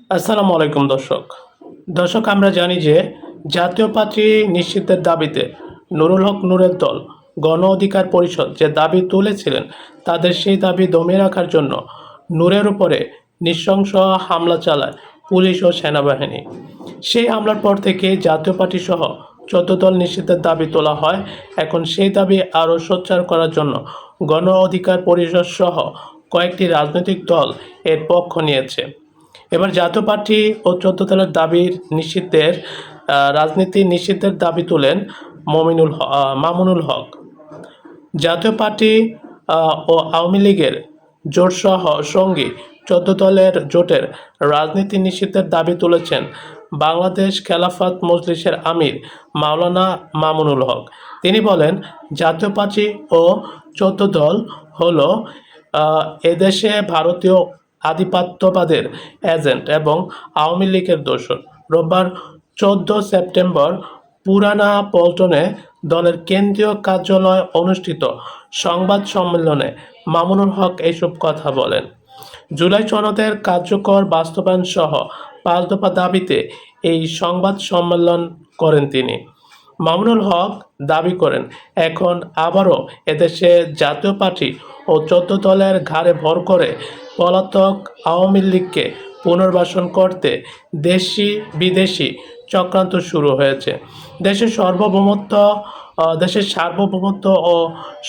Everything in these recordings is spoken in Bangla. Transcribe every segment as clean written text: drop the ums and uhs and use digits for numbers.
আসসালামু আলাইকুম দর্শক আমরা জানি যে জাতীয় পার্টি নিষিদ্ধের দাবিতে নুরুল হক নূরের দল গণ অধিকার পরিষদ যে দাবি তুলেছিলেন তাদের সেই দাবি দমিয়ে রাখার জন্য নূরের উপরে নৃশংস হামলা চালায় পুলিশ ও সেনাবাহিনী। সেই হামলার পর থেকে জাতীয় পার্টি সহ ১৪ দল নিষিদ্ধের দাবি তোলা হয়। এখন সেই দাবি আরও সোচ্চার করার জন্য গণ অধিকার পরিষদ সহ কয়েকটি রাজনৈতিক দল এর পক্ষ নিয়েছে। এবার জাতীয় পার্টি ও ১৪ দলের দাবির নিষিদ্ধের রাজনীতি নিষিদ্ধের দাবি তোলেন মামুনুল হক। জাতীয় পার্টি ও আওয়ামী লীগের জোটসহ সঙ্গী ১৪ দলের জোটের রাজনীতি নিষিদ্ধের দাবি তুলেছেন বাংলাদেশ খেলাফত মজলিসের আমির মাওলানা মামুনুল হক। তিনি বলেন, জাতীয় পার্টি ও ১৪ দল হলো এদেশে ভারতীয় আধিপত্যবাদের এজেন্ট এবং আওয়ামী লীগের দোসর। রোববার ১৪ সেপ্টেম্বর পুরানা পল্টনে দলের কেন্দ্রীয় কার্যালয়ে অনুষ্ঠিত সংবাদ সম্মেলনে মামুনুল হক এইসব কথা বলেন। জুলাই সনদের কার্যকর বাস্তবায়ন সহ ৫ দফা দাবিতে এই সংবাদ সম্মেলন করেন তিনি। মামুনুল হক দাবি করেন, এখন আবারও এদেশে জাতীয় পার্টি ও ১৪ দলের ঘাড়ে ভর করে পলাতক আওয়ামী লীগকে পুনর্বাসন করতে দেশি বিদেশি চক্রান্ত শুরু হয়েছে। দেশের সার্বভৌমত্ব ও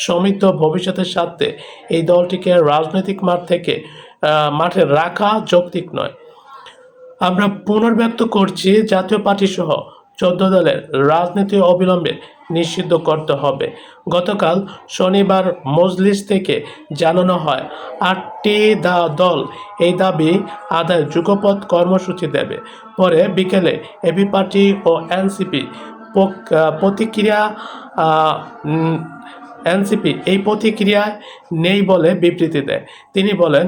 সমৃদ্ধ ভবিষ্যতের স্বার্থে এই দলটিকে রাজনৈতিক মাঠে রাখা যৌক্তিক নয়। আমরা পুনর্ব্যক্ত করছি, জাতীয় পার্টি সহ ১৪ দলের রাজনীতি অবিলম্বে নিষিদ্ধ করতে হবে। গতকাল শনিবার মজলিস থেকে জানানো হয় ৮টি দল এই দাবি আদায় যুগপৎ কর্মসূচি দেবে। পরে বিকেলে এবি পার্টি ও এনসিপি এই প্রতিক্রিয়ায় নেই বলে বিবৃতি দেয়। তিনি বলেন,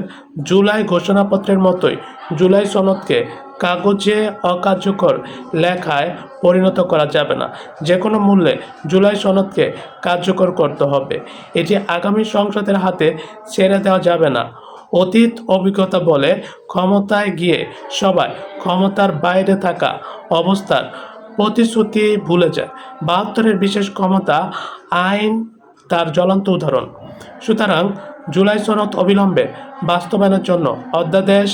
জুলাই ঘোষণাপত্রের মতোই জুলাই সনদকে কাগজে অকার্যকর লেখায় পরিণত করা যাবে না। যে কোনো মূল্যে জুলাই সনদকে কার্যকর করতে হবে। এটি আগামী সংসদের হাতে ছেড়ে দেওয়া যাবে না। অতীত অভিজ্ঞতা বলে, ক্ষমতায় গিয়ে সবাই ক্ষমতার বাইরে থাকা অবস্থার প্রতিশ্রুতি ভুলে যায়। ৭২-এর বিশেষ ক্ষমতা আইন তার জ্বলন্ত উদাহরণ। সুতরাং জুলাই সনদ অবিলম্বে বাস্তবায়নের জন্য অধ্যাদেশ,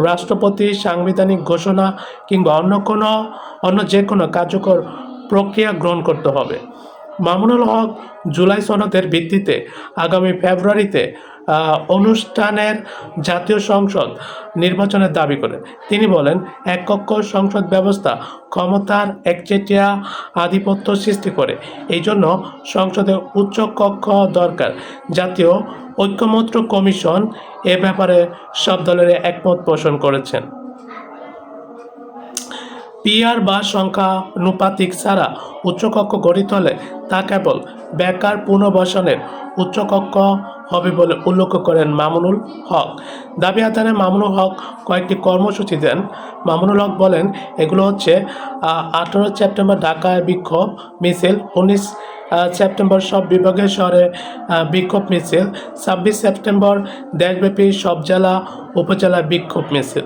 রাষ্ট্রপতি সাংবিধানিক ঘোষণা কিংবা অন্য যে কোনো কার্যকর প্রক্রিয়া গ্রহণ করতে হবে। মামুনুল হক জুলাই সনদের ভিত্তিতে আগামী ফেব্রুয়ারিতে অনুষ্ঠানের জাতীয় সংসদ নির্বাচনের দাবি করেন। তিনি বলেন, এককক্ষ সংসদ ব্যবস্থা ক্ষমতার একচেটিয়া আধিপত্য সৃষ্টি করে। এই জন্য সংসদে উচ্চ কক্ষ দরকার। জাতীয় ঐকমত্য কমিশন এ ব্যাপারে সব দলের একমত পোষণ করেছেন। পিআর বা সংখ্যানুপাতিক ছাড়া উচ্চকক্ষ গঠিত হলে তা কেবল বেকার পুনর্বাসনের উচ্চকক্ষ হবে বলে উল্লেখ করেন মামুনুল হক। দাবি আদায়ে মামুনুল হক কয়েকটি কর্মসূচি দেন। মামুনুল হক বলেন, এগুলো হচ্ছে ১৮ সেপ্টেম্বর ঢাকায় বিক্ষোভ মিছিল, ১৯ সেপ্টেম্বর সব বিভাগের শহরে বিক্ষোভ মিছিল, ২৬ সেপ্টেম্বর দেশব্যাপী সব জেলা উপজেলায় বিক্ষোভ মিছিল।